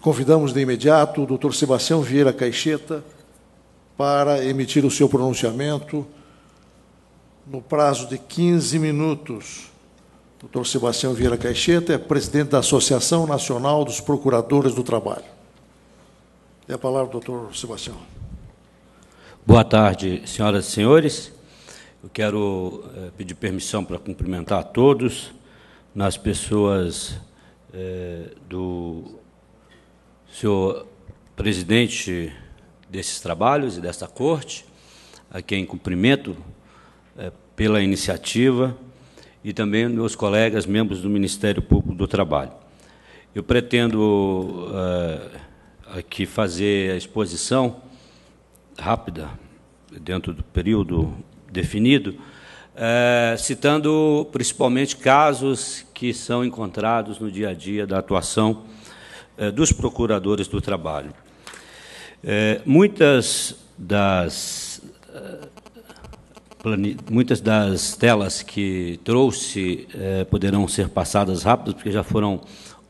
Convidamos de imediato o Dr. Sebastião Vieira Caixeta para emitir o seu pronunciamento no prazo de 15 minutos. Dr. Sebastião Vieira Caixeta é presidente da Associação Nacional dos Procuradores do Trabalho. É a palavra, doutor Sebastião. Boa tarde, senhoras e senhores. Eu quero pedir permissão para cumprimentar a todos, nas pessoas do senhor presidente desses trabalhos e desta corte, a quem cumprimento pela iniciativa, e também meus colegas, membros do Ministério Público do Trabalho. Eu pretendo aqui fazer a exposição rápida, dentro do período definido, citando principalmente casos que são encontrados no dia a dia da atuação dos procuradores do trabalho. Muitas das telas que trouxe poderão ser passadas rápidas, porque já foram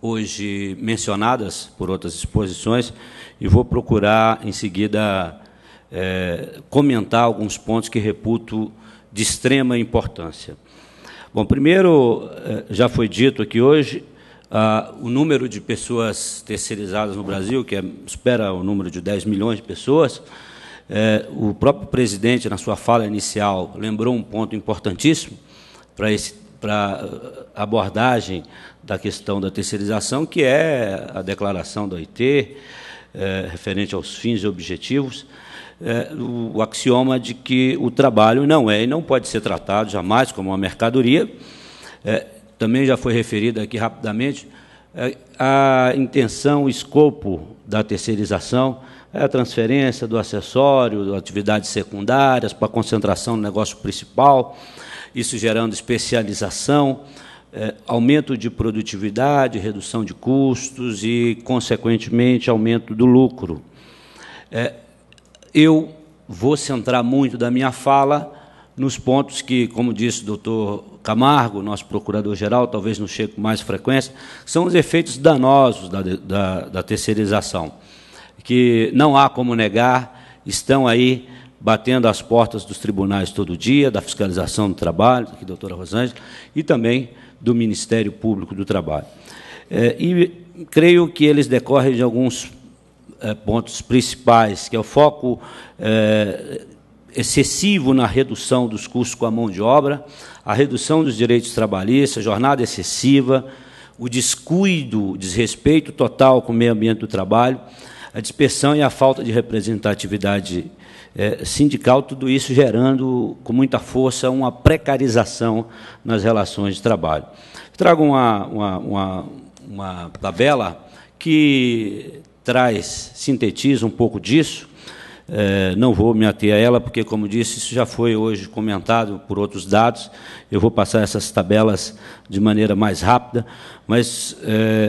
hoje mencionadas por outras exposições, e vou procurar, em seguida, comentar alguns pontos que reputo de extrema importância. Bom, primeiro, já foi dito aqui hoje, o número de pessoas terceirizadas no Brasil, que supera o número de 10 milhões de pessoas. O próprio presidente, na sua fala inicial, lembrou um ponto importantíssimo para a abordagem da questão da terceirização, que é a declaração da OIT, referente aos fins e objetivos, o axioma de que o trabalho não é e não pode ser tratado jamais como uma mercadoria. Também já foi referido aqui rapidamente a intenção, o escopo da terceirização, a transferência do acessório, das atividades secundárias para a concentração no negócio principal, isso gerando especialização, aumento de produtividade, redução de custos e, consequentemente, aumento do lucro. Eu vou centrar muito da minha fala nos pontos que, como disse o doutor Camargo, nosso procurador-geral, talvez não chegue com mais frequência, são os efeitos danosos da terceirização, que não há como negar, estão aí batendo às portas dos tribunais todo dia, da fiscalização do trabalho, aqui, doutora Rosângela, e também do Ministério Público do Trabalho. E creio que eles decorrem de alguns pontos principais, que é o foco excessivo na redução dos custos com a mão de obra, a redução dos direitos trabalhistas, jornada excessiva, o descuido, o desrespeito total com o meio ambiente do trabalho, a dispersão e a falta de representatividade sindical, tudo isso gerando com muita força uma precarização nas relações de trabalho. Trago uma tabela que sintetiza um pouco disso. Não vou me ater a ela, porque, como disse, isso já foi hoje comentado por outros dados. Eu vou passar essas tabelas de maneira mais rápida, mas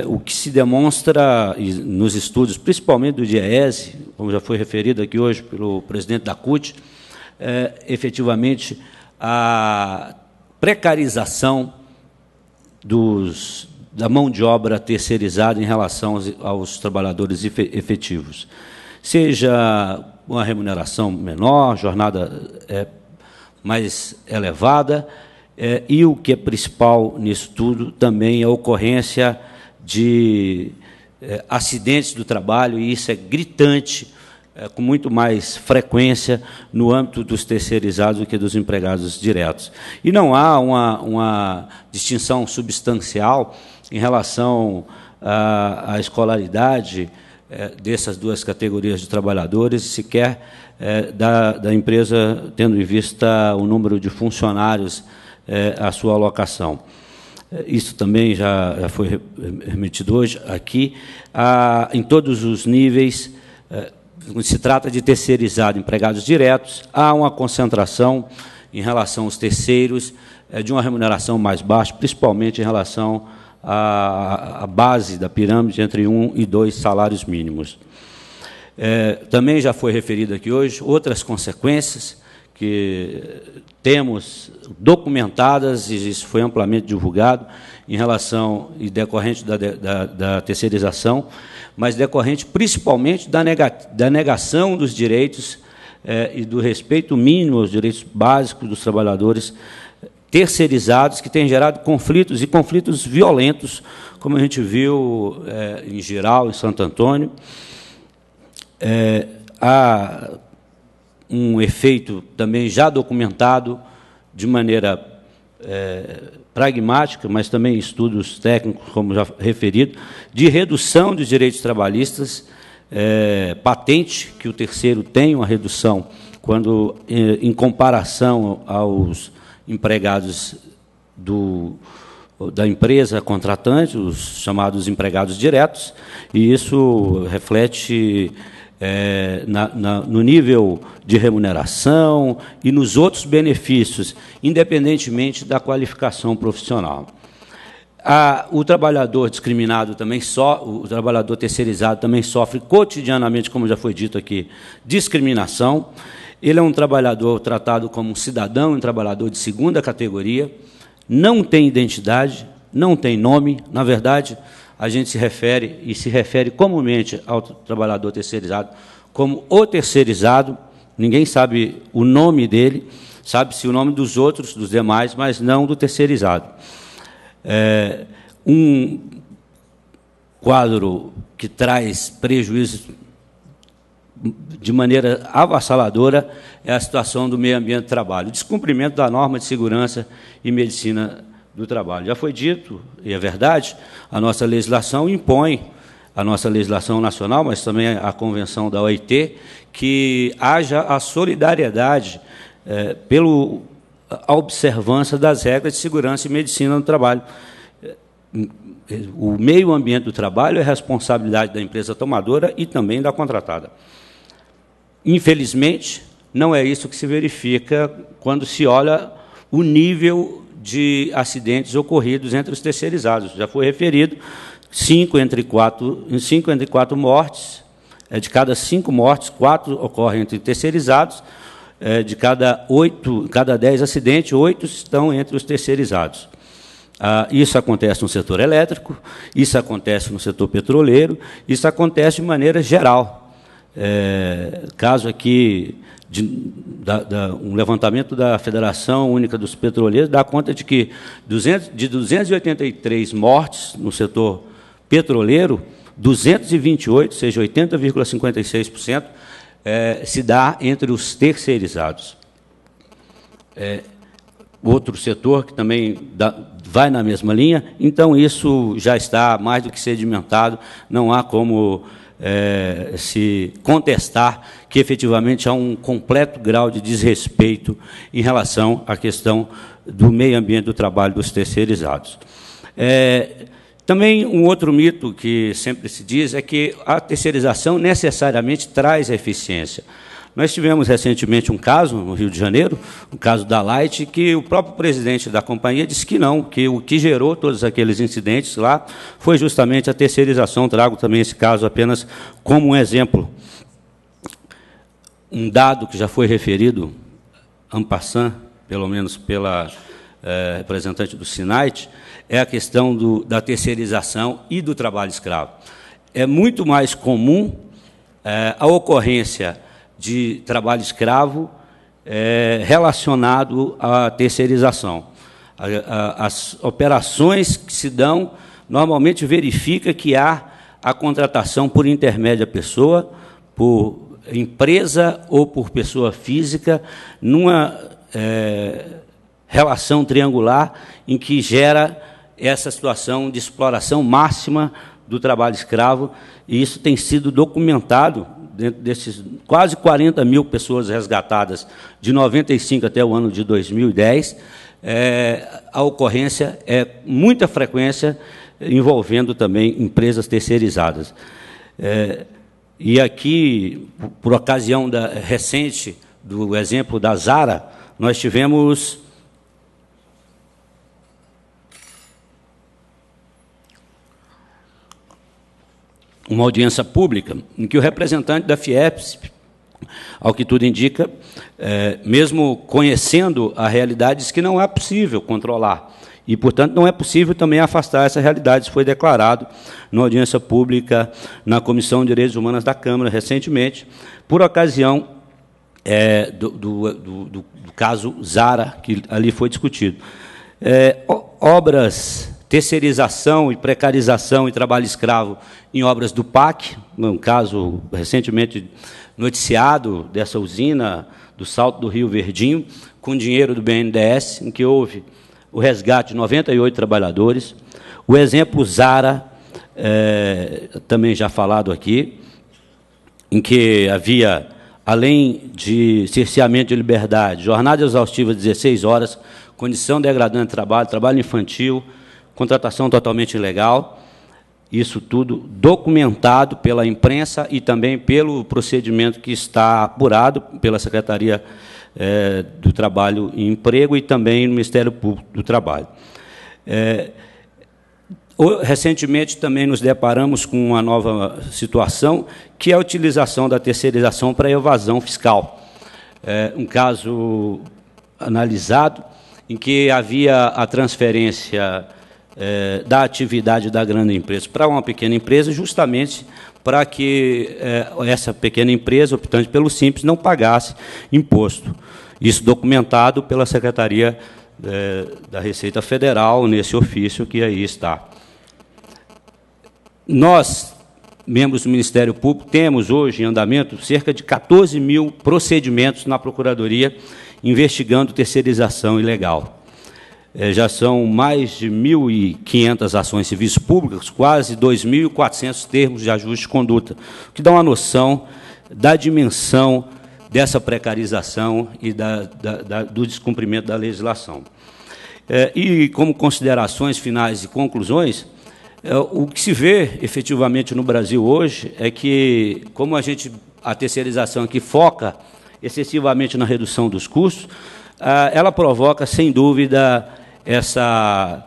o que se demonstra nos estudos, principalmente do DIEESE, como já foi referido aqui hoje pelo presidente da CUT, efetivamente, a precarização da mão de obra terceirizada em relação aos trabalhadores efetivos. Seja uma remuneração menor, jornada mais elevada, e o que é principal nisso tudo também é a ocorrência de acidentes do trabalho, e isso é gritante, com muito mais frequência no âmbito dos terceirizados do que dos empregados diretos. E não há uma distinção substancial em relação à escolaridade dessas duas categorias de trabalhadores, sequer da empresa, tendo em vista o número de funcionários, a sua alocação. Isso também já foi remetido hoje aqui. Em todos os níveis, se trata de terceirizado, empregados diretos, há uma concentração em relação aos terceiros de uma remuneração mais baixa, principalmente em relação à base da pirâmide, entre 1 e 2 salários mínimos. Também já foi referido aqui hoje outras consequências que temos documentadas, e isso foi amplamente divulgado, em relação e decorrente da terceirização, mas decorrente principalmente da negação dos direitos e do respeito mínimo aos direitos básicos dos trabalhadores terceirizados, que tem gerado conflitos, e conflitos violentos, como a gente viu em Jirau, em Santo Antônio. Há um efeito também já documentado de maneira pragmática, mas também em estudos técnicos, como já referido, de redução dos direitos trabalhistas, patente que o terceiro tem uma redução quando, em comparação aos empregados da empresa contratante, os chamados empregados diretos, e isso reflete no nível de remuneração e nos outros benefícios, independentemente da qualificação profissional. O trabalhador discriminado também o trabalhador terceirizado também sofre cotidianamente, como já foi dito aqui, discriminação. Ele é um trabalhador tratado como um cidadão, um trabalhador de segunda categoria, não tem identidade, não tem nome. Na verdade, a gente se refere comumente ao trabalhador terceirizado como o terceirizado. Ninguém sabe o nome dele, sabe-se o nome dos outros, dos demais, mas não do terceirizado. Um quadro que traz prejuízos de maneira avassaladora é a situação do meio ambiente do trabalho, o descumprimento da norma de segurança e medicina do trabalho. Já foi dito, e é verdade, a nossa legislação impõe, a nossa legislação nacional, mas também a Convenção da OIT, que haja a solidariedade a observância das regras de segurança e medicina no trabalho. O meio ambiente do trabalho é responsabilidade da empresa tomadora e também da contratada. Infelizmente, não é isso que se verifica quando se olha o nível de acidentes ocorridos entre os terceirizados. Já foi referido, 5 entre 4 mortes, de cada 5 mortes, 4 ocorrem entre terceirizados, de cada 10 acidentes, 8 estão entre os terceirizados. Isso acontece no setor elétrico, isso acontece no setor petroleiro, isso acontece de maneira geral. Caso aqui um levantamento da Federação Única dos Petroleiros dá conta de que de 283 mortes no setor petroleiro, 228, ou seja, 80,56%, se dá entre os terceirizados. Outro setor que também vai na mesma linha, então isso já está mais do que sedimentado, não há como se contestar que efetivamente há um completo grau de desrespeito em relação à questão do meio ambiente do trabalho dos terceirizados. Também um outro mito que sempre se diz é que a terceirização necessariamente traz eficiência. Nós tivemos recentemente um caso no Rio de Janeiro, o caso da Light, que o próprio presidente da companhia disse que não, que o que gerou todos aqueles incidentes lá foi justamente a terceirização. Trago também esse caso apenas como um exemplo. Um dado que já foi referido, en passant, pelo menos pela representante do SINAIT, é a questão da terceirização e do trabalho escravo. É muito mais comum a ocorrência de trabalho escravo relacionado à terceirização. As operações que se dão, normalmente verifica que há a contratação por intermédio da pessoa, por empresa ou por pessoa física, numa relação triangular em que gera essa situação de exploração máxima do trabalho escravo, e isso tem sido documentado dentro desses quase 40 mil pessoas resgatadas de 95 até o ano de 2010, a ocorrência muita frequência envolvendo também empresas terceirizadas. E aqui, por ocasião recente do exemplo da Zara, nós tivemos uma audiência pública em que o representante da Fiesp Ao que tudo indica, mesmo conhecendo a realidade, diz que não é possível controlar. E, portanto, não é possível também afastar essa realidade. Isso foi declarado na audiência pública na Comissão de Direitos Humanos da Câmara, recentemente, por ocasião do caso Zara, que ali foi discutido. Obras, terceirização e precarização e trabalho escravo em obras do PAC, um caso recentemente noticiado dessa usina do Salto do Rio Verdinho, com dinheiro do BNDES, em que houve o resgate de 98 trabalhadores. O exemplo Zara, também já falado aqui, em que havia, além de cerceamento de liberdade, jornada exaustiva de 16 horas, condição degradante de trabalho, trabalho infantil, contratação totalmente ilegal, isso tudo documentado pela imprensa e também pelo procedimento que está apurado pela Secretaria do Trabalho e Emprego e também no Ministério Público do Trabalho. Recentemente, também nos deparamos com uma nova situação, que é a utilização da terceirização para evasão fiscal. Um caso analisado, em que havia a transferência da atividade da grande empresa para uma pequena empresa, justamente para que essa pequena empresa, optante pelo Simples, não pagasse imposto. Isso documentado pela Secretaria da Receita Federal, nesse ofício que aí está. Nós, membros do Ministério Público, temos hoje em andamento cerca de 14 mil procedimentos na Procuradoria investigando terceirização ilegal. Já são mais de 1.500 ações civis públicas, quase 2.400 termos de ajuste de conduta, o que dá uma noção da dimensão dessa precarização e do descumprimento da legislação. E, como considerações finais e conclusões, o que se vê efetivamente no Brasil hoje é que, como a terceirização aqui foca excessivamente na redução dos custos, ela provoca, sem dúvida, essa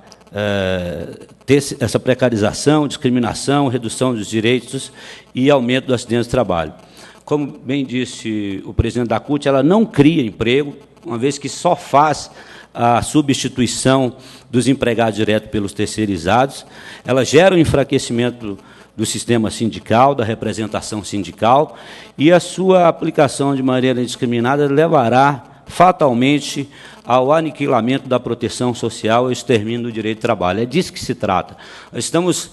precarização, discriminação, redução dos direitos e aumento dos acidentes de trabalho. Como bem disse o presidente da CUT, ela não cria emprego, uma vez que só faz a substituição dos empregados diretos pelos terceirizados, ela gera um enfraquecimento do sistema sindical, da representação sindical, e a sua aplicação de maneira indiscriminada levará fatalmente ao aniquilamento da proteção social e ao extermínio do direito de trabalho. É disso que se trata. Nós estamos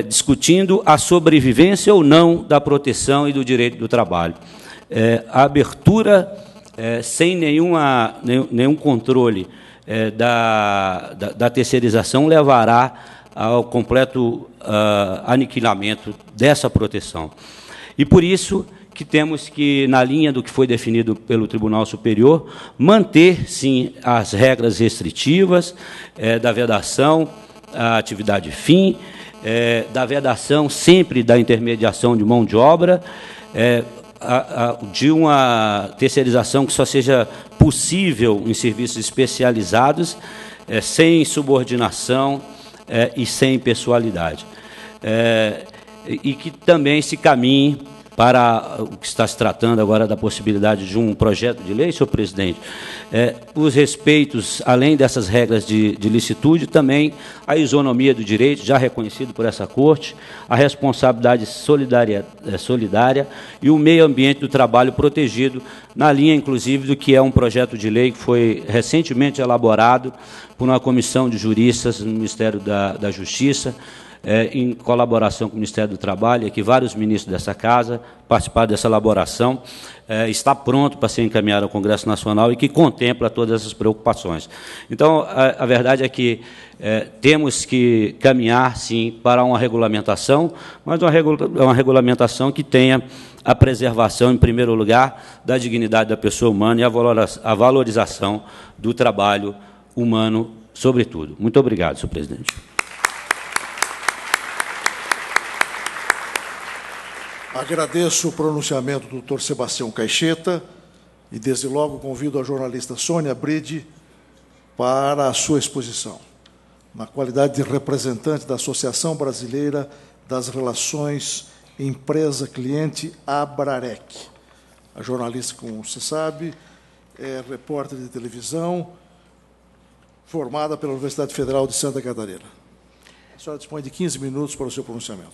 discutindo a sobrevivência ou não da proteção e do direito do trabalho. A abertura, sem nenhum controle da terceirização, levará ao completo aniquilamento dessa proteção. E, por isso, que temos que, na linha do que foi definido pelo Tribunal Superior, manter, sim, as regras restritivas da vedação à atividade fim, da vedação sempre da intermediação de mão de obra, de uma terceirização que só seja possível em serviços especializados, sem subordinação e sem pessoalidade. E que também se caminhe para o que está se tratando agora da possibilidade de um projeto de lei, senhor presidente, os respeitos, além dessas regras de licitude, também a isonomia do direito, já reconhecido por essa Corte, a responsabilidade solidária e o meio ambiente do trabalho protegido, na linha, inclusive, do que é um projeto de lei que foi recentemente elaborado por uma comissão de juristas no Ministério da Justiça, em colaboração com o Ministério do Trabalho, que vários ministros dessa casa participaram dessa elaboração, está pronto para ser encaminhado ao Congresso Nacional e que contempla todas essas preocupações. Então, a verdade é que temos que caminhar, sim, para uma regulamentação, mas uma regulamentação que tenha a preservação, em primeiro lugar, da dignidade da pessoa humana e a valorização do trabalho humano, sobretudo. Muito obrigado, senhor presidente. Agradeço o pronunciamento do Dr. Sebastião Caixeta e, desde logo, convido a jornalista Sônia Bride para a sua exposição, na qualidade de representante da Associação Brasileira das Relações Empresa-Cliente, ABRAREC. A jornalista, como se sabe, é repórter de televisão, formada pela Universidade Federal de Santa Catarina. A senhora dispõe de 15 minutos para o seu pronunciamento.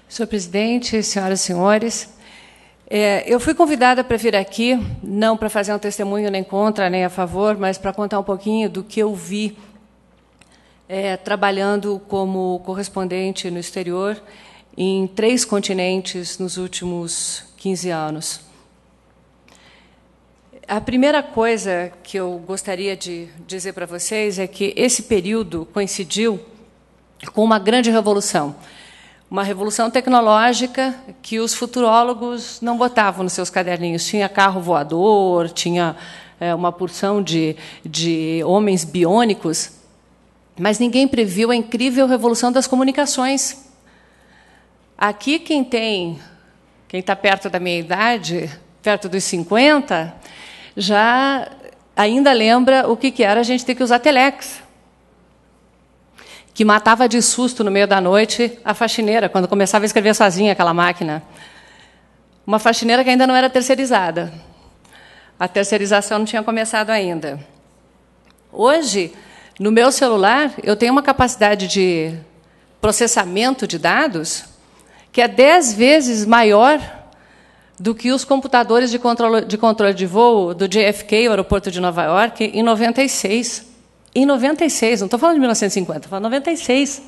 Senhor presidente, senhoras e senhores, eu fui convidada para vir aqui, não para fazer um testemunho nem contra, nem a favor, mas para contar um pouquinho do que eu vi trabalhando como correspondente no exterior em 3 continentes nos últimos 15 anos. A primeira coisa que eu gostaria de dizer para vocês é que esse período coincidiu com uma grande revolução. Uma revolução tecnológica que os futurólogos não botavam nos seus caderninhos. Tinha carro voador, tinha uma porção de homens biônicos, mas ninguém previu a incrível revolução das comunicações. Aqui, quem está perto da minha idade, perto dos 50, já ainda lembra o que era a gente ter que usar telex, que matava de susto no meio da noite a faxineira, quando começava a escrever sozinha aquela máquina. Uma faxineira que ainda não era terceirizada. A terceirização não tinha começado ainda. Hoje, no meu celular, eu tenho uma capacidade de processamento de dados que é 10 vezes maior do que os computadores de controle de voo do JFK, o aeroporto de Nova York, em 96. Em 96, não estou falando de 1950, estou falando de 96.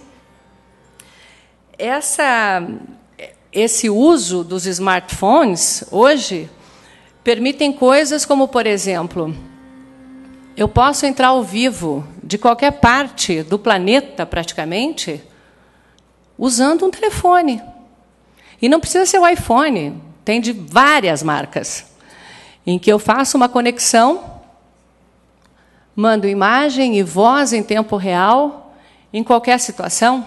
Esse uso dos smartphones, hoje, permitem coisas como, por exemplo, eu posso entrar ao vivo de qualquer parte do planeta, praticamente, usando um telefone. E não precisa ser o iPhone, tem de várias marcas, em que eu faço uma conexão, mando imagem e voz em tempo real, em qualquer situação.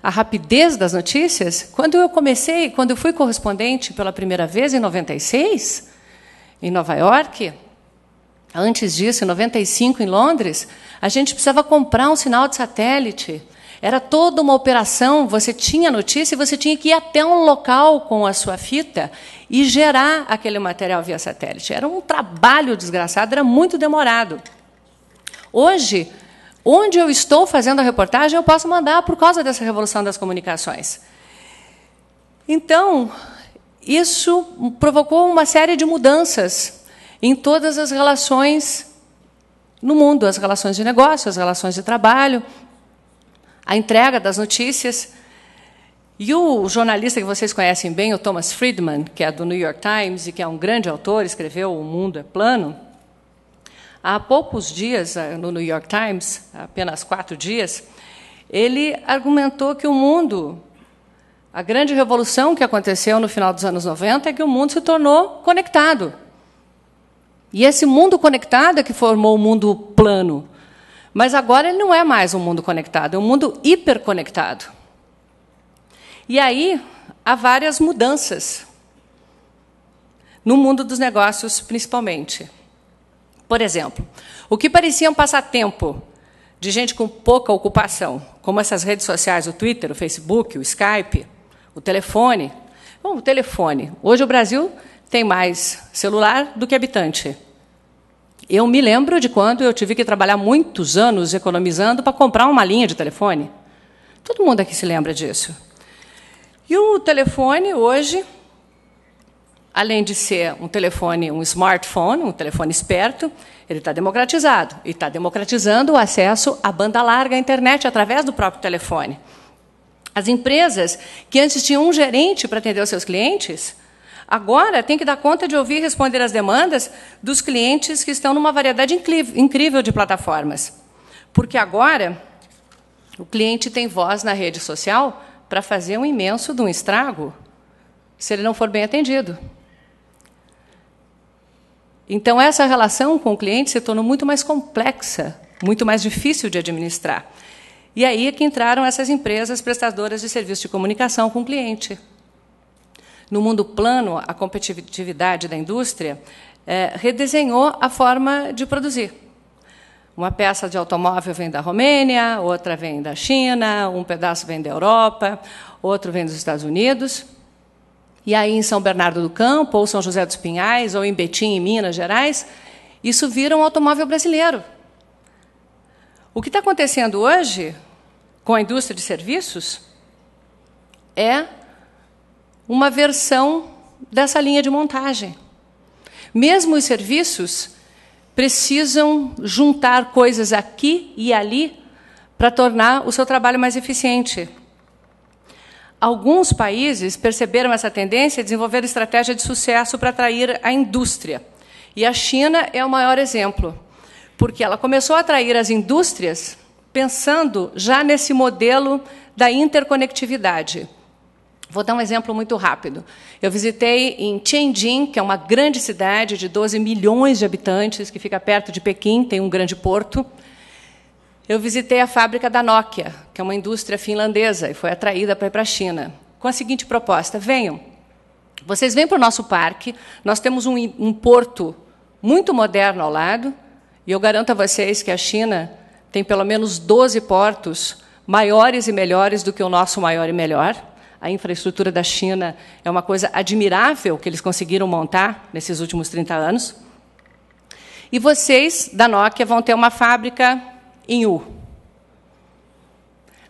A rapidez das notícias, quando eu fui correspondente pela primeira vez, em 96, em Nova York, antes disso, em 95, em Londres, a gente precisava comprar um sinal de satélite. Era toda uma operação, você tinha notícia e você tinha que ir até um local com a sua fita e gerar aquele material via satélite. Era um trabalho desgraçado, era muito demorado. Hoje, onde eu estou fazendo a reportagem, eu posso mandar por causa dessa revolução das comunicações. Então, isso provocou uma série de mudanças em todas as relações no mundo, as relações de negócio, as relações de trabalho, a entrega das notícias. E o jornalista que vocês conhecem bem, o Thomas Friedman, que é do New York Times e que é um grande autor, escreveu O Mundo é Plano. Há poucos dias, no New York Times, apenas 4 dias, ele argumentou que o mundo, a grande revolução que aconteceu no final dos anos 90 é que o mundo se tornou conectado. E esse mundo conectado é que formou o mundo plano. Mas agora ele não é mais um mundo conectado, é um mundo hiperconectado. E aí há várias mudanças, no mundo dos negócios, principalmente. Por exemplo, o que parecia um passatempo de gente com pouca ocupação, como essas redes sociais, o Twitter, o Facebook, o Skype, o telefone. Bom, o telefone. Hoje o Brasil tem mais celular do que habitante. Eu me lembro de quando eu tive que trabalhar muitos anos economizando para comprar uma linha de telefone. Todo mundo aqui se lembra disso. E o telefone, hoje, além de ser um telefone, um smartphone, um telefone esperto, ele está democratizado. E está democratizando o acesso à banda larga à internet através do próprio telefone. As empresas, que antes tinham um gerente para atender os seus clientes, agora têm que dar conta de ouvir e responder às demandas dos clientes que estão numa variedade incrível de plataformas. Porque agora o cliente tem voz na rede social para fazer um imenso de um estrago se ele não for bem atendido. Então, essa relação com o cliente se tornou muito mais complexa, muito mais difícil de administrar. E aí é que entraram essas empresas prestadoras de serviço de comunicação com o cliente. No mundo plano, a competitividade da indústria redesenhou a forma de produzir. Uma peça de automóvel vem da Romênia, outra vem da China, um pedaço vem da Europa, outro vem dos Estados Unidos. E aí, em São Bernardo do Campo, ou São José dos Pinhais, ou em Betim, em Minas Gerais, isso vira um automóvel brasileiro. O que está acontecendo hoje com a indústria de serviços é uma versão dessa linha de montagem. Mesmo os serviços precisam juntar coisas aqui e ali para tornar o seu trabalho mais eficiente. Alguns países perceberam essa tendência e desenvolveram estratégia de sucesso para atrair a indústria. E a China é o maior exemplo, porque ela começou a atrair as indústrias pensando já nesse modelo da interconectividade. Vou dar um exemplo muito rápido. Eu visitei em Tianjin, que é uma grande cidade de 12 milhões de habitantes, que fica perto de Pequim, tem um grande porto. Eu visitei a fábrica da Nokia, que é uma indústria finlandesa, e foi atraída para ir para a China, com a seguinte proposta: venham, vocês vêm para o nosso parque, nós temos um porto muito moderno ao lado, e eu garanto a vocês que a China tem pelo menos 12 portos maiores e melhores do que o nosso maior e melhor. A infraestrutura da China é uma coisa admirável que eles conseguiram montar nesses últimos 30 anos. E vocês, da Nokia, vão ter uma fábrica em U.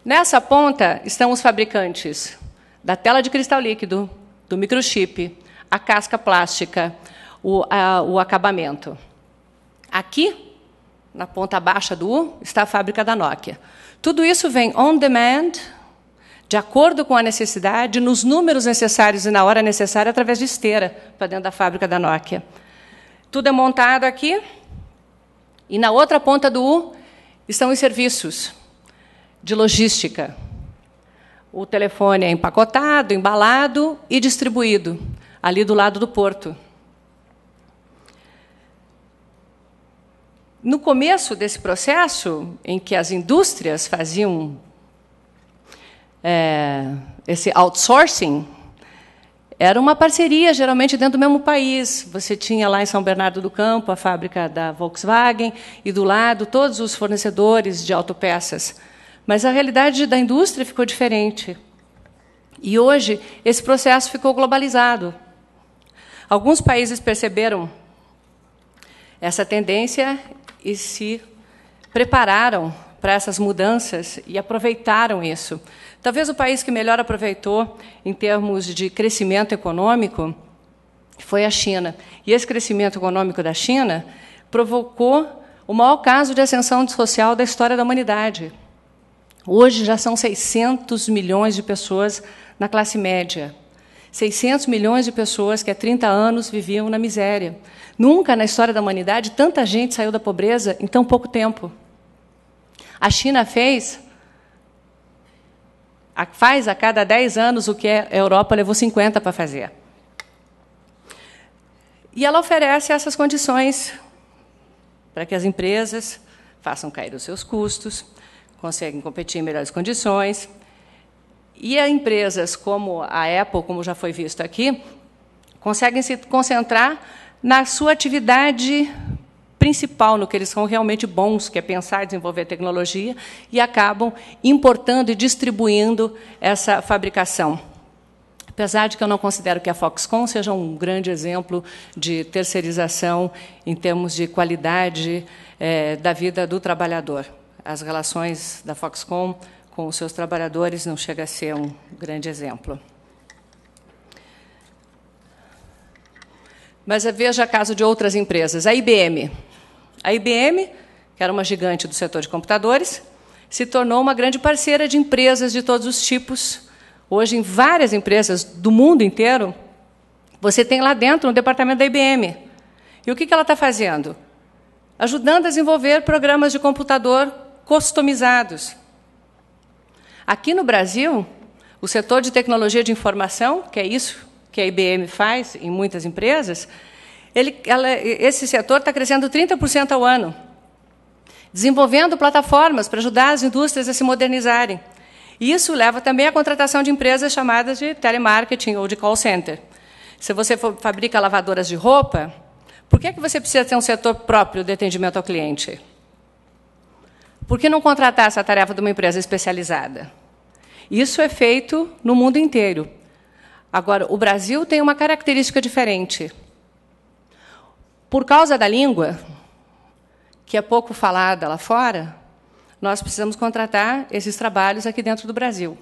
Nessa ponta estão os fabricantes da tela de cristal líquido, do microchip, a casca plástica, o acabamento. Aqui, na ponta baixa do U, está a fábrica da Nokia. Tudo isso vem on demand, de acordo com a necessidade, nos números necessários e na hora necessária, através de esteira, para dentro da fábrica da Nokia. Tudo é montado aqui, e na outra ponta do U estão os serviços de logística. O telefone é empacotado, embalado e distribuído, ali do lado do porto. No começo desse processo, em que as indústrias faziam esse outsourcing, era uma parceria, geralmente, dentro do mesmo país. Você tinha lá em São Bernardo do Campo a fábrica da Volkswagen e, do lado, todos os fornecedores de autopeças. Mas a realidade da indústria ficou diferente. E, hoje, esse processo ficou globalizado. Alguns países perceberam essa tendência e se prepararam para essas mudanças e aproveitaram isso. Talvez o país que melhor aproveitou, em termos de crescimento econômico, foi a China. E esse crescimento econômico da China provocou o maior caso de ascensão social da história da humanidade. Hoje já são 600 milhões de pessoas na classe média. 600 milhões de pessoas que há 30 anos viviam na miséria. Nunca na história da humanidade tanta gente saiu da pobreza em tão pouco tempo. A China faz a cada 10 anos o que a Europa levou 50 para fazer. E ela oferece essas condições para que as empresas façam cair os seus custos, conseguem competir em melhores condições. E as empresas como a Apple, como já foi visto aqui, conseguem se concentrar na sua atividade principal, no que eles são realmente bons, que é pensar e desenvolver tecnologia, e acabam importando e distribuindo essa fabricação. Apesar de que eu não considero que a Foxconn seja um grande exemplo de terceirização em termos de qualidade da vida do trabalhador. As relações da Foxconn com os seus trabalhadores não chega a ser um grande exemplo. Mas veja o caso de outras empresas. A IBM. A IBM, que era uma gigante do setor de computadores, se tornou uma grande parceira de empresas de todos os tipos. Hoje, em várias empresas do mundo inteiro, você tem lá dentro um departamento da IBM. E o que ela está fazendo? Ajudando a desenvolver programas de computador customizados. Aqui no Brasil, o setor de tecnologia de informação, que é isso que a IBM faz em muitas empresas, esse setor está crescendo 30% ao ano, desenvolvendo plataformas para ajudar as indústrias a se modernizarem. E isso leva também à contratação de empresas chamadas de telemarketing ou de call center. Se você fabrica lavadoras de roupa, por que você precisa ter um setor próprio de atendimento ao cliente? Por que não contratar essa tarefa de uma empresa especializada? Isso é feito no mundo inteiro. Agora, o Brasil tem uma característica diferente. Por causa da língua, que é pouco falada lá fora, nós precisamos contratar esses trabalhos aqui dentro do Brasil.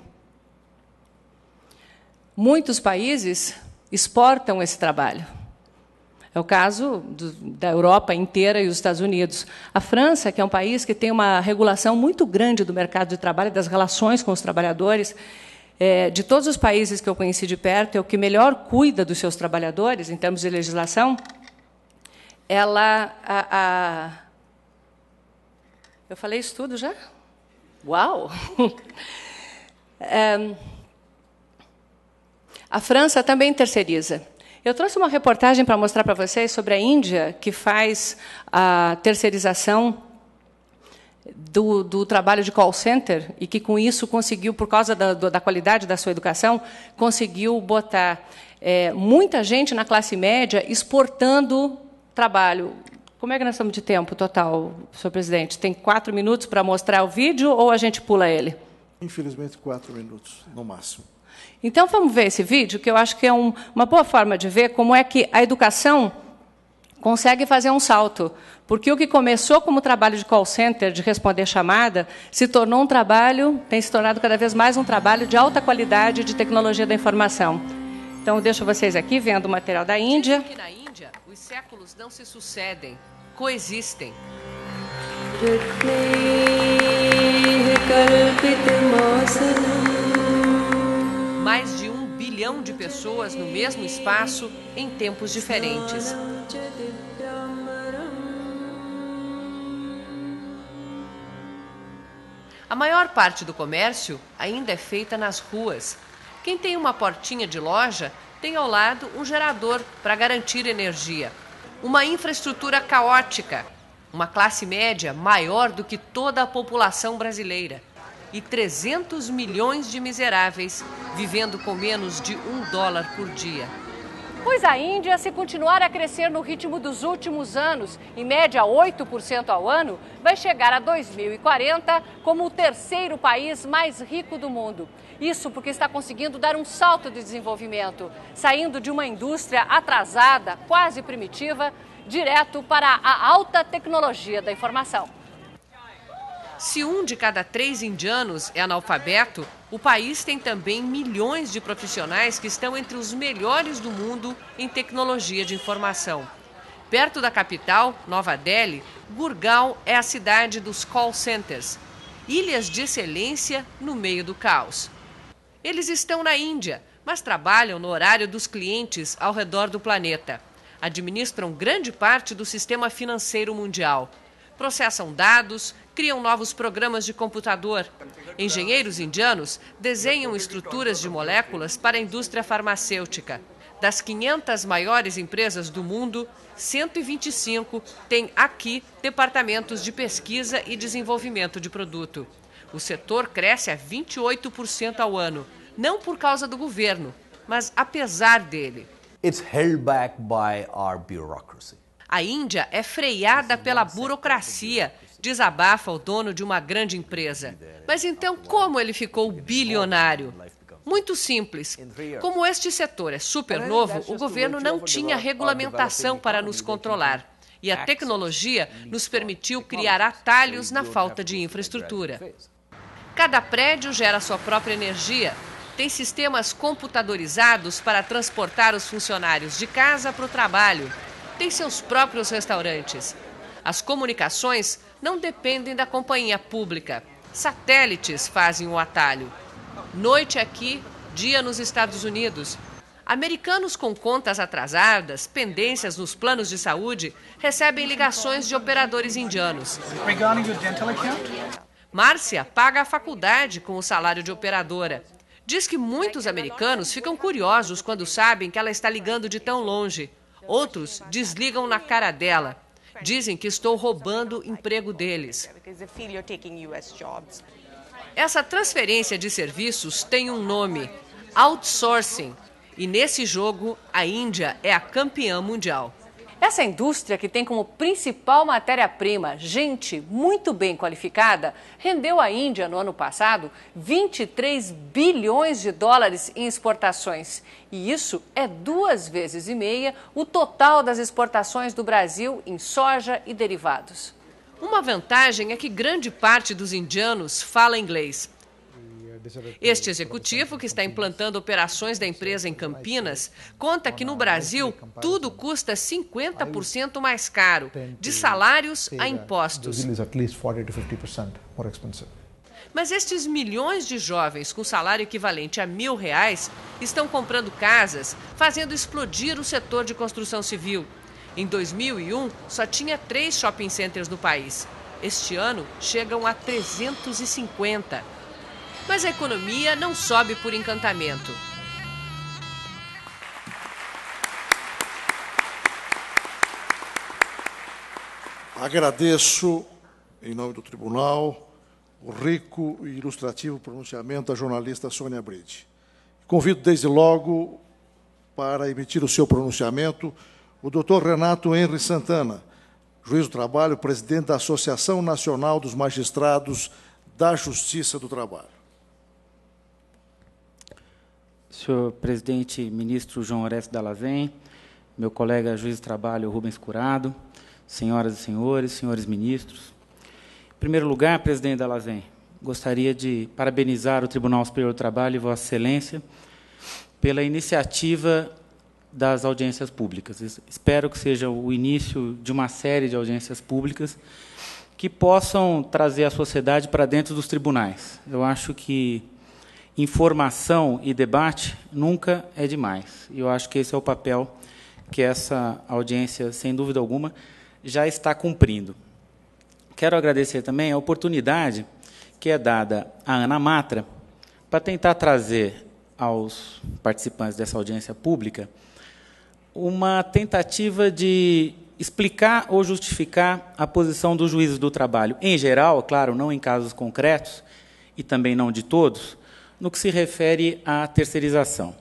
Muitos países exportam esse trabalho. É o caso da Europa inteira e os Estados Unidos. A França, que é um país que tem uma regulação muito grande do mercado de trabalho, das relações com os trabalhadores, de todos os países que eu conheci de perto, é o que melhor cuida dos seus trabalhadores, em termos de legislação. Eu falei isso tudo já? Uau! A França também terceiriza. Eu trouxe uma reportagem para mostrar para vocês sobre a Índia, que faz a terceirização do trabalho de call center e que, com isso, conseguiu, por causa da qualidade da sua educação, conseguiu botar muita gente na classe média exportando trabalho. Como é que nós estamos de tempo total, senhor presidente? Tem 4 minutos para mostrar o vídeo ou a gente pula ele? Infelizmente, 4 minutos, no máximo. Então, vamos ver esse vídeo, que eu acho que é uma boa forma de ver como é que a educação consegue fazer um salto. Porque o que começou como trabalho de call center, de responder chamada, se tornou um trabalho, tem se tornado cada vez mais um trabalho de alta qualidade de tecnologia da informação. Então, eu deixo vocês aqui vendo o material da Índia. Que na Índia, os séculos não se sucedem, coexistem. Mais de 1 bilhão de pessoas no mesmo espaço, em tempos diferentes. A maior parte do comércio ainda é feita nas ruas. Quem tem uma portinha de loja tem ao lado um gerador para garantir energia. Uma infraestrutura caótica, uma classe média maior do que toda a população brasileira. E 300 milhões de miseráveis vivendo com menos de $1 por dia. Pois a Índia, se continuar a crescer no ritmo dos últimos anos, em média 8% ao ano, vai chegar a 2040 como o 3º país mais rico do mundo. Isso porque está conseguindo dar um salto de desenvolvimento, saindo de uma indústria atrasada, quase primitiva, direto para a alta tecnologia da informação. Se 1 de cada 3 indianos é analfabeto, o país tem também milhões de profissionais que estão entre os melhores do mundo em tecnologia de informação. Perto da capital, Nova Delhi, Gurgaon é a cidade dos call centers, ilhas de excelência no meio do caos. Eles estão na Índia, mas trabalham no horário dos clientes ao redor do planeta. Administram grande parte do sistema financeiro mundial. Processam dados, criam novos programas de computador. Engenheiros indianos desenham estruturas de moléculas para a indústria farmacêutica. Das 500 maiores empresas do mundo, 125 têm aqui departamentos de pesquisa e desenvolvimento de produto. O setor cresce a 28% ao ano, não por causa do governo, mas apesar dele. It's held back by our bureaucracy. A Índia é freada pela burocracia, desabafa o dono de uma grande empresa. Mas então como ele ficou bilionário? Muito simples. Como este setor é super novo, o governo não tinha regulamentação para nos controlar. E a tecnologia nos permitiu criar atalhos na falta de infraestrutura. Cada prédio gera sua própria energia. Tem sistemas computadorizados para transportar os funcionários de casa para o trabalho. Tem seus próprios restaurantes. As comunicações não dependem da companhia pública. Satélites fazem o atalho. Noite aqui, dia nos Estados Unidos. Americanos com contas atrasadas, pendências nos planos de saúde, recebem ligações de operadores indianos. Márcia paga a faculdade com o salário de operadora. Diz que muitos americanos ficam curiosos quando sabem que ela está ligando de tão longe. Outros desligam na cara dela. Dizem que estou roubando emprego deles. Essa transferência de serviços tem um nome: outsourcing. E nesse jogo, a Índia é a campeã mundial. Essa indústria, que tem como principal matéria-prima gente muito bem qualificada, rendeu à Índia, no ano passado, 23 bilhões de dólares em exportações. E isso é 2,5 vezes o total das exportações do Brasil em soja e derivados. Uma vantagem é que grande parte dos indianos fala inglês. Este executivo, que está implantando operações da empresa em Campinas, conta que no Brasil tudo custa 50% mais caro, de salários a impostos. Mas estes milhões de jovens com salário equivalente a R$1.000 estão comprando casas, fazendo explodir o setor de construção civil. Em 2001, só tinha 3 shopping centers no país. Este ano, chegam a 350. Mas a economia não sobe por encantamento. Agradeço, em nome do tribunal, o rico e ilustrativo pronunciamento da jornalista Sônia Bride. Convido, desde logo, para emitir o seu pronunciamento, o doutor Renato Henri Santana, juiz do trabalho, presidente da Associação Nacional dos Magistrados da Justiça do Trabalho. Senhor presidente, ministro João Orestes Dall'Azen, meu colega juiz de trabalho Rubens Curado, senhoras e senhores, senhores ministros. Em primeiro lugar, presidente Dall'Azen, gostaria de parabenizar o Tribunal Superior do Trabalho e Vossa Excelência pela iniciativa das audiências públicas. Espero que seja o início de uma série de audiências públicas que possam trazer a sociedade para dentro dos tribunais. Eu acho que informação e debate nunca é demais. E eu acho que esse é o papel que essa audiência, sem dúvida alguma, já está cumprindo. Quero agradecer também a oportunidade que é dada à Ana Matra para tentar trazer aos participantes dessa audiência pública uma tentativa de explicar ou justificar a posição dos juízes do trabalho, em geral, claro, não em casos concretos, e também não de todos, no que se refere à terceirização.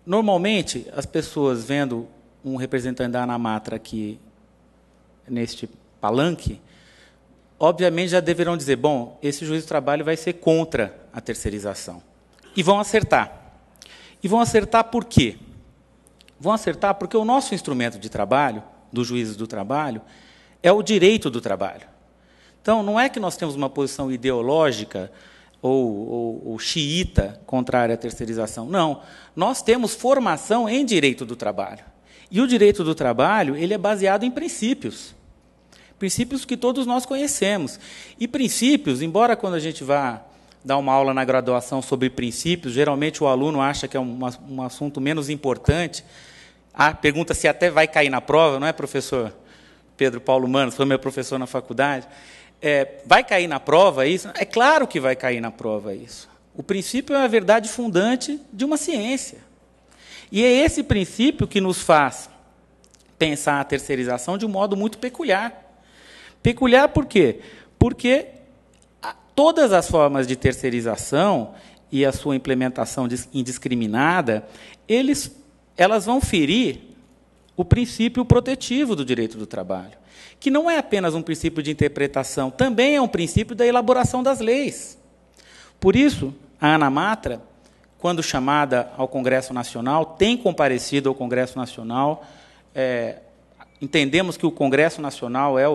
Normalmente, as pessoas vendo um representante da Ana Matra aqui neste palanque, obviamente já deverão dizer, bom, esse juiz do trabalho vai ser contra a terceirização. E vão acertar. E vão acertar por quê? Vão acertar porque o nosso instrumento de trabalho, dos juízes do trabalho, é o direito do trabalho. Então, não é que nós temos uma posição ideológica ou xiita contrária à terceirização. Não, nós temos formação em direito do trabalho. E o direito do trabalho ele é baseado em princípios. Princípios que todos nós conhecemos. E princípios, embora quando a gente vá dar uma aula na graduação sobre princípios, geralmente o aluno acha que é um assunto menos importante. Pergunta se até vai cair na prova, não é, professor Pedro Paulo Manos, foi meu professor na faculdade. Vai cair na prova isso? É claro que vai cair na prova isso. O princípio é a verdade fundante de uma ciência. E é esse princípio que nos faz pensar a terceirização de um modo muito peculiar. Peculiar por quê? Porque todas as formas de terceirização e a sua implementação indiscriminada, elas vão ferir o princípio protetivo do direito do trabalho, que não é apenas um princípio de interpretação, também é um princípio da elaboração das leis. Por isso, a Ana Matra, quando chamada ao Congresso Nacional, tem comparecido ao Congresso Nacional. Entendemos que o Congresso Nacional é,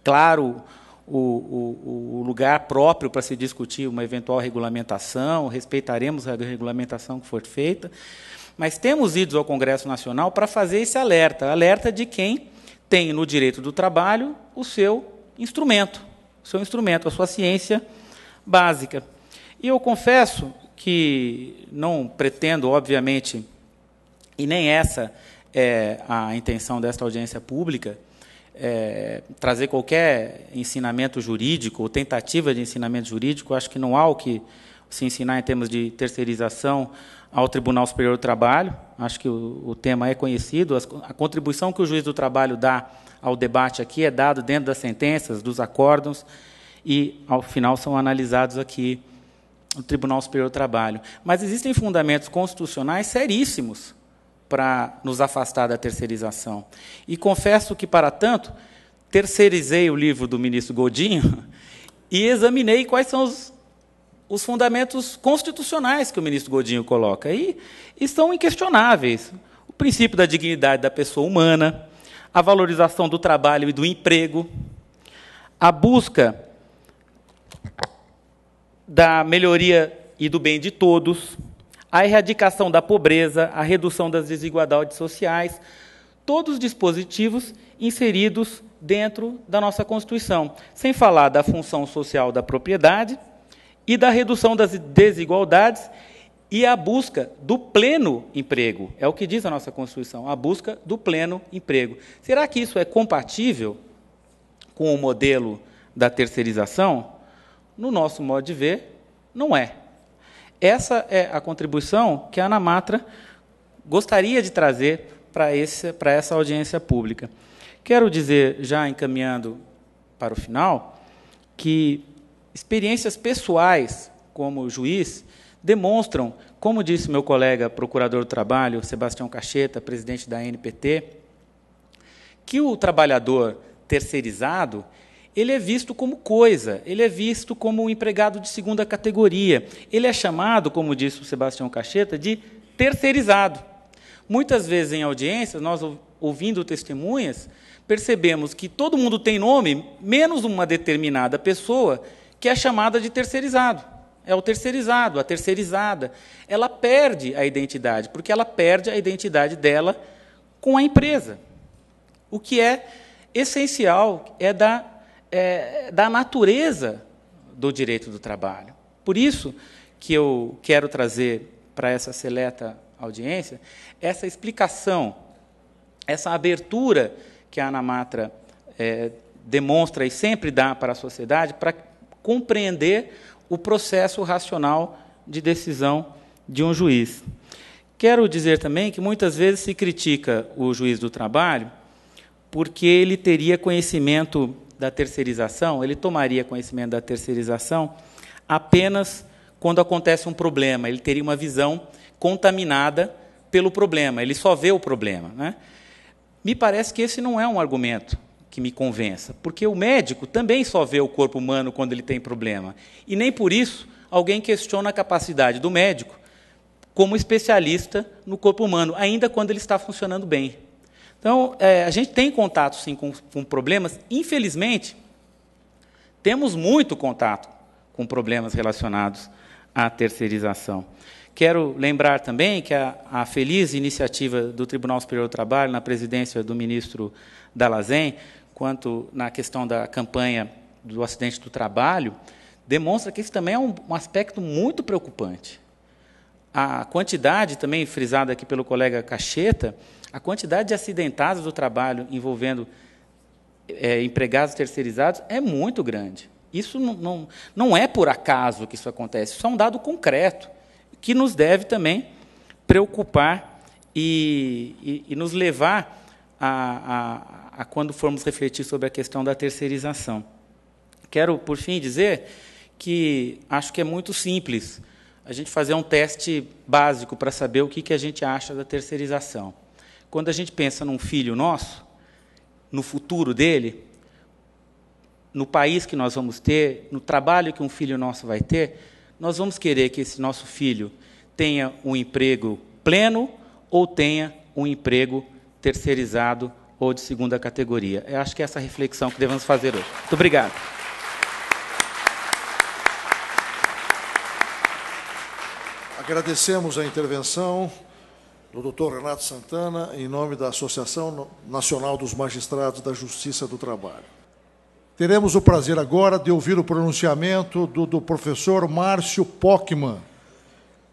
claro, o lugar próprio para se discutir uma eventual regulamentação, respeitaremos a regulamentação que for feita, mas temos ido ao Congresso Nacional para fazer esse alerta de quem tem no direito do trabalho o seu instrumento, a sua ciência básica. E eu confesso que não pretendo, obviamente, e nem essa é a intenção desta audiência pública, trazer qualquer ensinamento jurídico ou tentativa de ensinamento jurídico. Acho que não há o que se ensinar em termos de terceirização ao Tribunal Superior do Trabalho. Acho que o tema é conhecido. A contribuição que o juiz do trabalho dá ao debate aqui é dado dentro das sentenças, dos acórdãos, e, ao final, são analisados aqui no Tribunal Superior do Trabalho. Mas existem fundamentos constitucionais seríssimos para nos afastar da terceirização. E confesso que, para tanto, terceirizei o livro do ministro Godinho e examinei quais são os fundamentos constitucionais que o ministro Godinho coloca. E são inquestionáveis. O princípio da dignidade da pessoa humana, a valorização do trabalho e do emprego, a busca da melhoria e do bem de todos, a erradicação da pobreza, a redução das desigualdades sociais, todos os dispositivos inseridos dentro da nossa Constituição, sem falar da função social da propriedade e da redução das desigualdades e a busca do pleno emprego. É o que diz a nossa Constituição, a busca do pleno emprego. Será que isso é compatível com o modelo da terceirização? No nosso modo de ver, não é. Essa é a contribuição que a ANAMATRA gostaria de trazer para essa audiência pública. Quero dizer, já encaminhando para o final, que experiências pessoais como juiz demonstram, como disse meu colega procurador do trabalho, Sebastião Cacheta, presidente da ANPT, que o trabalhador terceirizado ele é visto como coisa, ele é visto como um empregado de segunda categoria. Ele é chamado, como disse o Sebastião Cacheta, de terceirizado. Muitas vezes, em audiências, nós, ouvindo testemunhas, percebemos que todo mundo tem nome, menos uma determinada pessoa, que é chamada de terceirizado. É o terceirizado, a terceirizada. Ela perde a identidade, porque ela perde a identidade dela com a empresa. O que é essencial é da natureza do direito do trabalho. Por isso que eu quero trazer para essa seleta audiência essa explicação, essa abertura que a ANAMATRA demonstra e sempre dá para a sociedade para compreender o processo racional de decisão de um juiz. Quero dizer também que muitas vezes se critica o juiz do trabalho porque ele teria conhecimento da terceirização, ele tomaria conhecimento da terceirização apenas quando acontece um problema, ele teria uma visão contaminada pelo problema, ele só vê o problema, né? Me parece que esse não é um argumento que me convença, porque o médico também só vê o corpo humano quando ele tem problema, e nem por isso alguém questiona a capacidade do médico como especialista no corpo humano, ainda quando ele está funcionando bem. Então, a gente tem contato, sim, com problemas. Infelizmente, temos muito contato com problemas relacionados à terceirização. Quero lembrar também que a feliz iniciativa do Tribunal Superior do Trabalho, na presidência do ministro Dall'Azen, quanto na questão da campanha do acidente do trabalho, demonstra que isso também é um aspecto muito preocupante. A quantidade, também frisada aqui pelo colega Cacheta, a quantidade de acidentados do trabalho envolvendo empregados terceirizados é muito grande. Isso não é por acaso que isso acontece, isso é um dado concreto, que nos deve também preocupar e nos levar a quando formos refletir sobre a questão da terceirização. Quero, por fim, dizer que acho que é muito simples a gente fazer um teste básico para saber o que a gente acha da terceirização. Quando a gente pensa num filho nosso, no futuro dele, no país que nós vamos ter, no trabalho que um filho nosso vai ter, nós vamos querer que esse nosso filho tenha um emprego pleno ou tenha um emprego terceirizado ou de segunda categoria. Eu acho que é essa reflexão que devemos fazer hoje. Muito obrigado. Agradecemos a intervenção do Dr. Renato Santana, em nome da Associação Nacional dos Magistrados da Justiça do Trabalho. Teremos o prazer agora de ouvir o pronunciamento do professor Márcio Pockmann,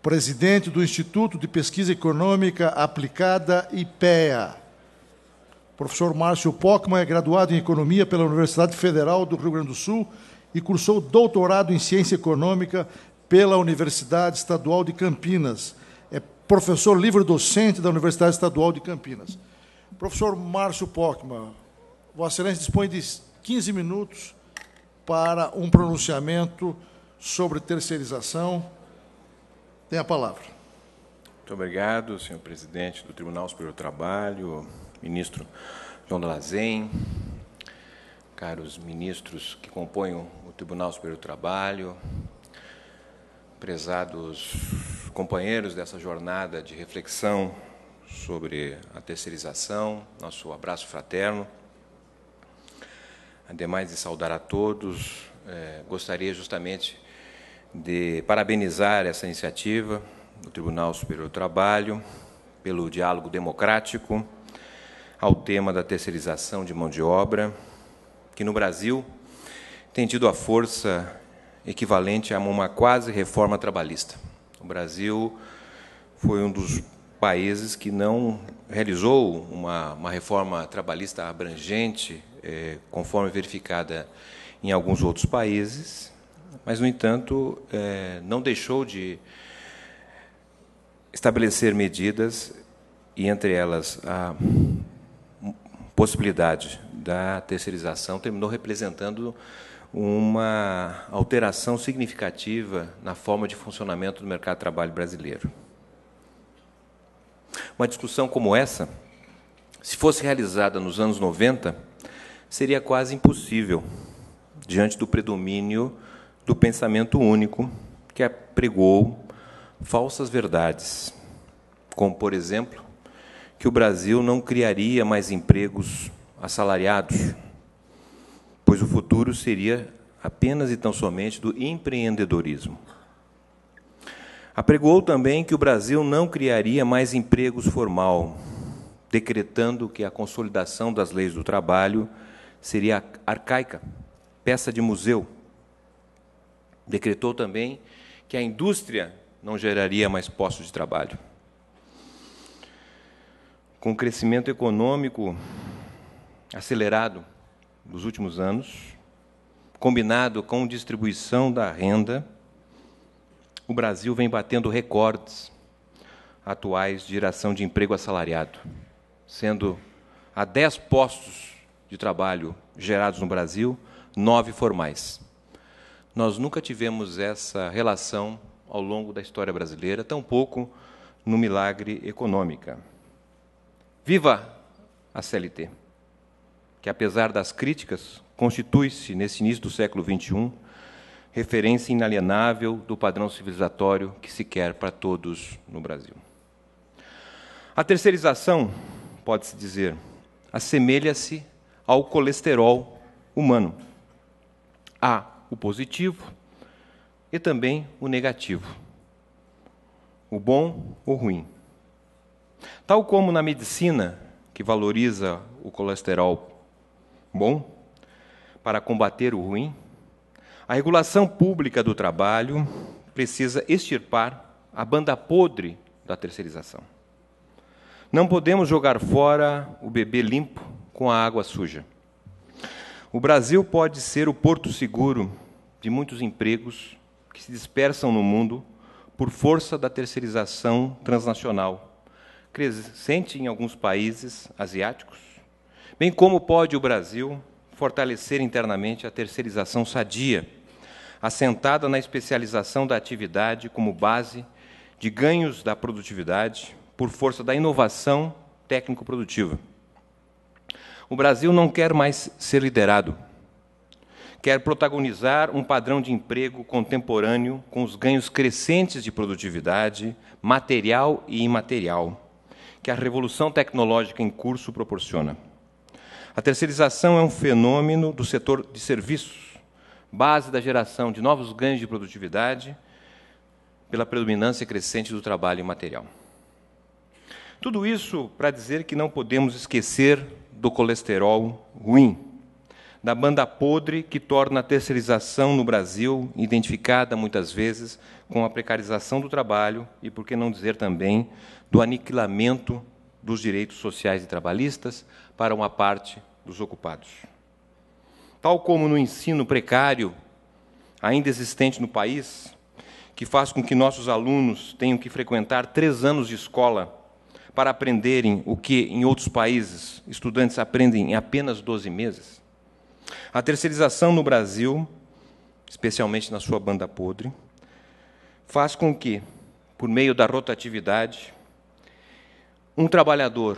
presidente do Instituto de Pesquisa Econômica Aplicada, IPEA. O professor Márcio Pockmann é graduado em Economia pela Universidade Federal do Rio Grande do Sul e cursou doutorado em Ciência Econômica pela Universidade Estadual de Campinas. É professor livre-docente da Universidade Estadual de Campinas. Professor Márcio Pockmann, Vossa Excelência dispõe de 15 minutos para um pronunciamento sobre terceirização. Tem a palavra. Muito obrigado, senhor presidente do Tribunal Superior do Trabalho, ministro João Delazen, caros ministros que compõem o Tribunal Superior do Trabalho, prezados companheiros dessa jornada de reflexão sobre a terceirização, nosso abraço fraterno. Ademais de saudar a todos, gostaria justamente de parabenizar essa iniciativa do Tribunal Superior do Trabalho pelo diálogo democrático ao tema da terceirização de mão de obra, que no Brasil tem tido a força equivalente a uma quase reforma trabalhista. O Brasil foi um dos países que não realizou uma reforma trabalhista abrangente, conforme verificada em alguns outros países, mas, no entanto, não deixou de estabelecer medidas, e entre elas a possibilidade da terceirização terminou representando uma alteração significativa na forma de funcionamento do mercado de trabalho brasileiro. Uma discussão como essa, se fosse realizada nos anos 90, seria quase impossível, diante do predomínio do pensamento único que apregou falsas verdades, como, por exemplo, que o Brasil não criaria mais empregos assalariados, pois o futuro seria apenas e tão somente do empreendedorismo. Apregoou também que o Brasil não criaria mais empregos formal, decretando que a consolidação das leis do trabalho seria arcaica, peça de museu. Decretou também que a indústria não geraria mais postos de trabalho. Com o crescimento econômico acelerado dos últimos anos, combinado com distribuição da renda, o Brasil vem batendo recordes atuais de geração de emprego assalariado, sendo a 10 postos de trabalho gerados no Brasil, 9 formais. Nós nunca tivemos essa relação ao longo da história brasileira, tampouco no milagre econômica. Viva a CLT, que, apesar das críticas, constitui-se, nesse início do século XXI, referência inalienável do padrão civilizatório que se quer para todos no Brasil. A terceirização, pode-se dizer, assemelha-se ao colesterol humano. Há o positivo e também o negativo, o bom ou ruim. Tal como na medicina, que valoriza o colesterol bom para combater o ruim, a regulação pública do trabalho precisa extirpar a banda podre da terceirização. Não podemos jogar fora o bebê limpo com a água suja. O Brasil pode ser o porto seguro de muitos empregos que se dispersam no mundo por força da terceirização transnacional, crescente em alguns países asiáticos, bem como pode o Brasil fortalecer internamente a terceirização sadia, assentada na especialização da atividade como base de ganhos da produtividade por força da inovação técnico-produtiva. O Brasil não quer mais ser liderado, quer protagonizar um padrão de emprego contemporâneo com os ganhos crescentes de produtividade, material e imaterial, que a revolução tecnológica em curso proporciona. A terceirização é um fenômeno do setor de serviços, base da geração de novos ganhos de produtividade pela predominância crescente do trabalho imaterial. Tudo isso para dizer que não podemos esquecer do colesterol ruim, da banda podre que torna a terceirização no Brasil identificada, muitas vezes, com a precarização do trabalho e, por que não dizer também, do aniquilamento dos direitos sociais e trabalhistas para uma parte dos ocupados. Tal como no ensino precário, ainda existente no país, que faz com que nossos alunos tenham que frequentar 3 anos de escola para aprenderem o que, em outros países, estudantes aprendem em apenas 12 meses, a terceirização no Brasil, especialmente na sua banda podre, faz com que, por meio da rotatividade, um trabalhador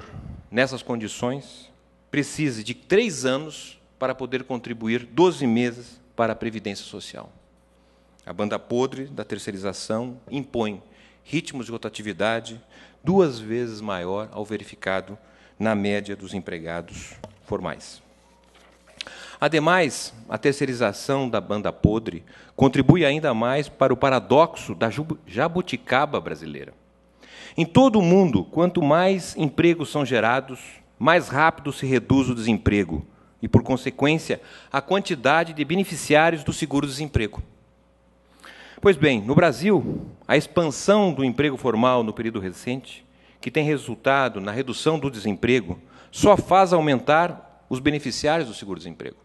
nessas condições precise de 3 anos para poder contribuir 12 meses para a Previdência Social. A banda podre da terceirização impõe ritmos de rotatividade 2 vezes maior ao verificado na média dos empregados formais. Ademais, a terceirização da banda podre contribui ainda mais para o paradoxo da jabuticaba brasileira. Em todo o mundo, quanto mais empregos são gerados, mais rápido se reduz o desemprego e, por consequência, a quantidade de beneficiários do seguro-desemprego. Pois bem, no Brasil, a expansão do emprego formal no período recente, que tem resultado na redução do desemprego, só faz aumentar os beneficiários do seguro-desemprego.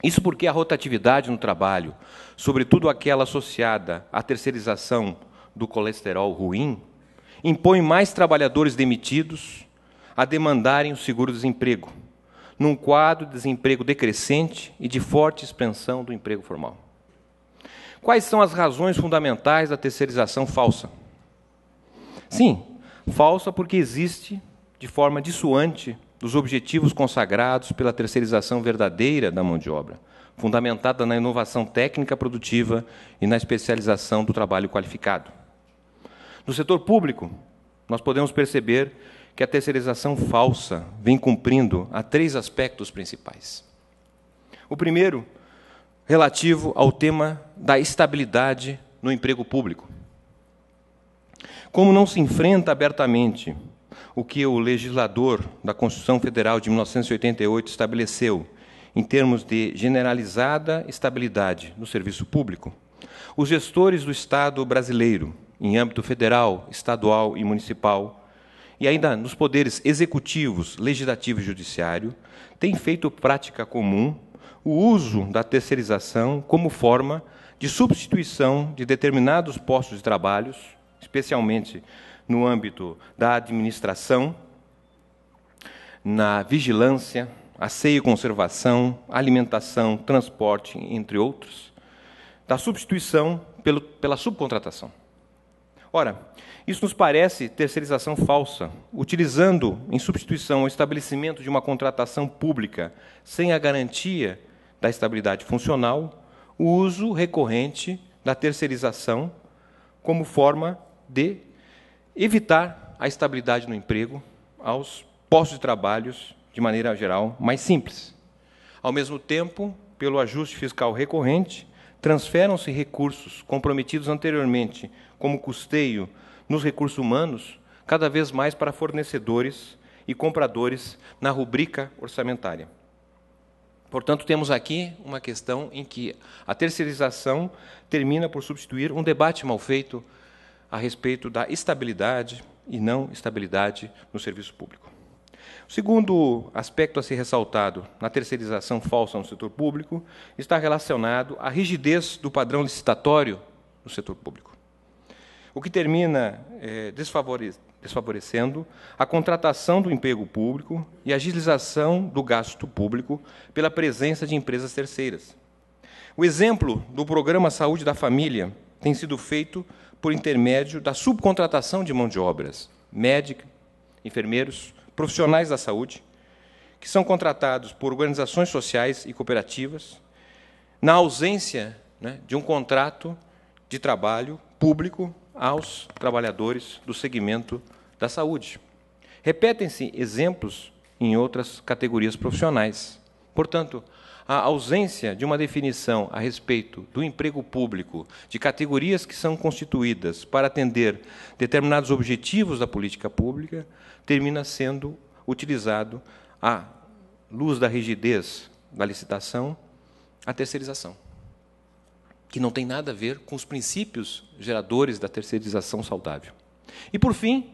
Isso porque a rotatividade no trabalho, sobretudo aquela associada à terceirização do colesterol ruim, impõe mais trabalhadores demitidos a demandarem o seguro-desemprego, num quadro de desemprego decrescente e de forte expansão do emprego formal. Quais são as razões fundamentais da terceirização falsa? Sim, falsa porque existe de forma dissuante dos objetivos consagrados pela terceirização verdadeira da mão de obra, fundamentada na inovação técnica produtiva e na especialização do trabalho qualificado. No setor público, nós podemos perceber que a terceirização falsa vem cumprindo a 3 aspectos principais. O primeiro, relativo ao tema da estabilidade no emprego público. Como não se enfrenta abertamente o que o legislador da Constituição Federal de 1988 estabeleceu em termos de generalizada estabilidade no serviço público, os gestores do Estado brasileiro, em âmbito federal, estadual e municipal, e ainda nos poderes executivos, legislativo e judiciário, têm feito prática comum o uso da terceirização como forma de substituição de determinados postos de trabalho, especialmente no âmbito da administração, na vigilância, asseio e conservação, alimentação, transporte, entre outros, da substituição pela subcontratação. Ora, isso nos parece terceirização falsa, utilizando em substituição o estabelecimento de uma contratação pública sem a garantia da estabilidade funcional, o uso recorrente da terceirização como forma de evitar a estabilidade no emprego aos postos de trabalho, de maneira geral, mais simples. Ao mesmo tempo, pelo ajuste fiscal recorrente, transferam-se recursos comprometidos anteriormente como custeio nos recursos humanos, cada vez mais para fornecedores e compradores na rubrica orçamentária. Portanto, temos aqui uma questão em que a terceirização termina por substituir um debate mal feito a respeito da estabilidade e não estabilidade no serviço público. O segundo aspecto a ser ressaltado na terceirização falsa no setor público está relacionado à rigidez do padrão licitatório no setor público, o que termina desfavorecendo a contratação do emprego público e a agilização do gasto público pela presença de empresas terceiras. O exemplo do Programa Saúde da Família tem sido feito por intermédio da subcontratação de mão de obras, médicos, enfermeiros, profissionais da saúde, que são contratados por organizações sociais e cooperativas, na ausência de um contrato de trabalho público aos trabalhadores do segmento da saúde. Repetem-se exemplos em outras categorias profissionais. Portanto, a ausência de uma definição a respeito do emprego público, de categorias que são constituídas para atender determinados objetivos da política pública, termina sendo utilizado, à luz da rigidez da licitação, a terceirização, que não tem nada a ver com os princípios geradores da terceirização saudável. E, por fim,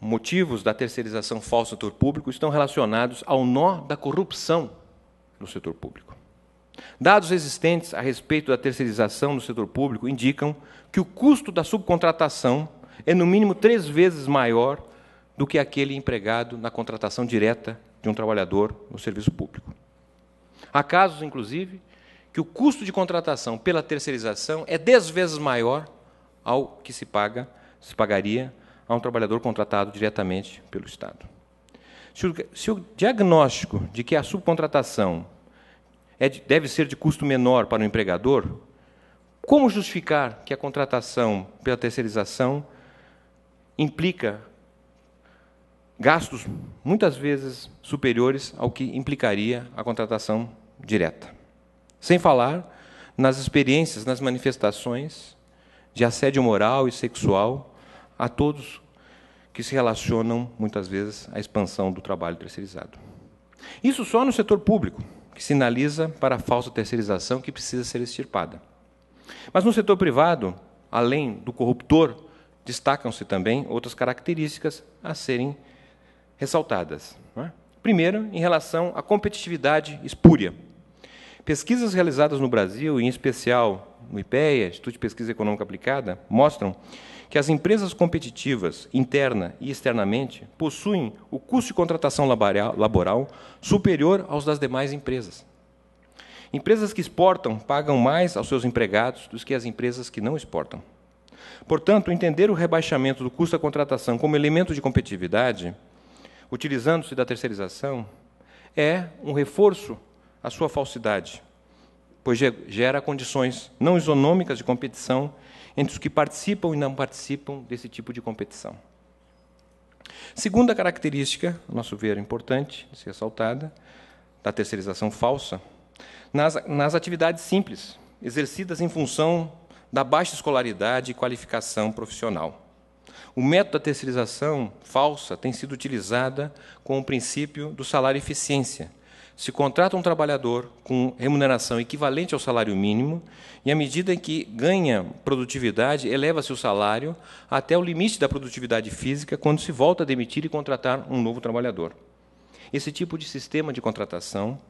motivos da terceirização falsa no setor público estão relacionados ao nó da corrupção no setor público. Dados existentes a respeito da terceirização no setor público indicam que o custo da subcontratação é, no mínimo, 3 vezes maior do que aquele empregado na contratação direta de um trabalhador no serviço público. Há casos, inclusive, que o custo de contratação pela terceirização é 10 vezes maior ao que se paga se pagaria a um trabalhador contratado diretamente pelo Estado. Se o diagnóstico de que a subcontratação deve ser de custo menor para o empregador, como justificar que a contratação pela terceirização implica gastos muitas vezes superiores ao que implicaria a contratação direta? Sem falar nas experiências, nas manifestações de assédio moral e sexual a todos que se relacionam, muitas vezes, à expansão do trabalho terceirizado. Isso só no setor público, que sinaliza para a falsa terceirização que precisa ser extirpada. Mas no setor privado, além do corruptor, destacam-se também outras características a serem ressaltadas. Primeiro, em relação à competitividade espúria. Pesquisas realizadas no Brasil, em especial no IPEA, Instituto de Pesquisa Econômica Aplicada, mostram que as empresas competitivas, interna e externamente, possuem o custo de contratação laboral superior aos das demais empresas. Empresas que exportam pagam mais aos seus empregados do que as empresas que não exportam. Portanto, entender o rebaixamento do custo da contratação como elemento de competitividade, utilizando-se da terceirização, é um reforço à sua falsidade, pois gera condições não isonômicas de competição entre os que participam e não participam desse tipo de competição. Segunda característica, a nosso ver, importante de ser ressaltada, da terceirização falsa, nas atividades simples, exercidas em função da baixa escolaridade e qualificação profissional. O método da terceirização falsa tem sido utilizada com o princípio do salário-eficiência. Se contrata um trabalhador com remuneração equivalente ao salário mínimo, e, à medida em que ganha produtividade, eleva-se o salário até o limite da produtividade física, quando se volta a demitir e contratar um novo trabalhador. Esse tipo de sistema de contratação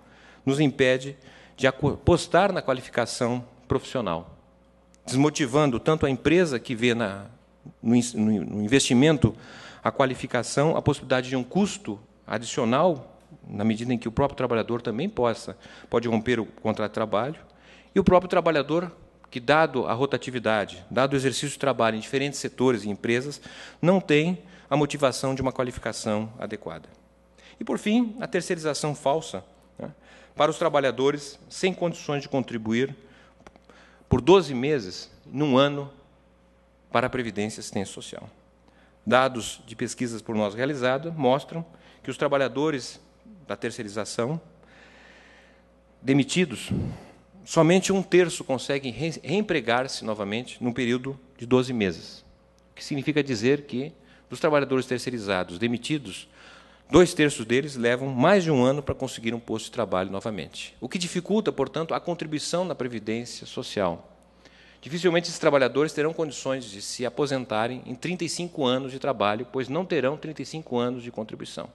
nos impede de apostar na qualificação profissional, desmotivando tanto a empresa que vê no investimento a qualificação a possibilidade de um custo adicional, na medida em que o próprio trabalhador também pode romper o contrato de trabalho, e o próprio trabalhador que, dado a rotatividade, dado o exercício de trabalho em diferentes setores e empresas, não tem a motivação de uma qualificação adequada. E, por fim, a terceirização falsa, para os trabalhadores sem condições de contribuir por 12 meses, num ano, para a Previdência e Assistência Social. Dados de pesquisas por nós realizadas mostram que os trabalhadores da terceirização demitidos, somente 1/3 conseguem reempregar-se novamente num período de 12 meses. O que significa dizer que, dos trabalhadores terceirizados demitidos, 2/3 deles levam mais de um ano para conseguir um posto de trabalho novamente. O que dificulta, portanto, a contribuição na Previdência Social. Dificilmente esses trabalhadores terão condições de se aposentarem em 35 anos de trabalho, pois não terão 35 anos de contribuição.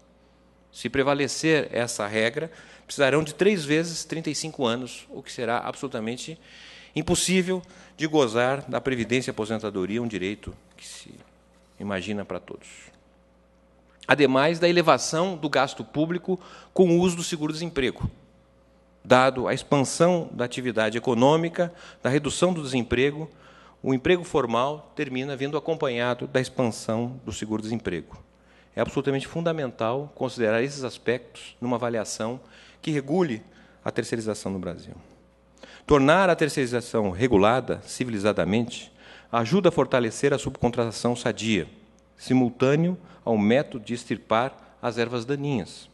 Se prevalecer essa regra, precisarão de 3 vezes 35 anos, o que será absolutamente impossível de gozar da previdência e aposentadoria, um direito que se imagina para todos. Ademais da elevação do gasto público com o uso do seguro-desemprego, dado a expansão da atividade econômica, da redução do desemprego, o emprego formal termina vindo acompanhado da expansão do seguro-desemprego. É absolutamente fundamental considerar esses aspectos numa avaliação que regule a terceirização no Brasil. Tornar a terceirização regulada, civilizadamente, ajuda a fortalecer a subcontratação sadia, simultâneo ao método de extirpar as ervas daninhas.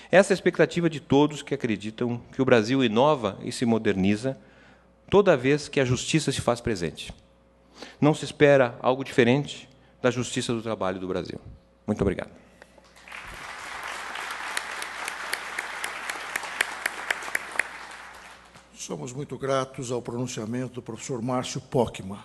Essa é a expectativa de todos que acreditam que o Brasil inova e se moderniza toda vez que a justiça se faz presente. Não se espera algo diferente da justiça do trabalho do Brasil. Muito obrigado. Somos muito gratos ao pronunciamento do professor Márcio Pokmann.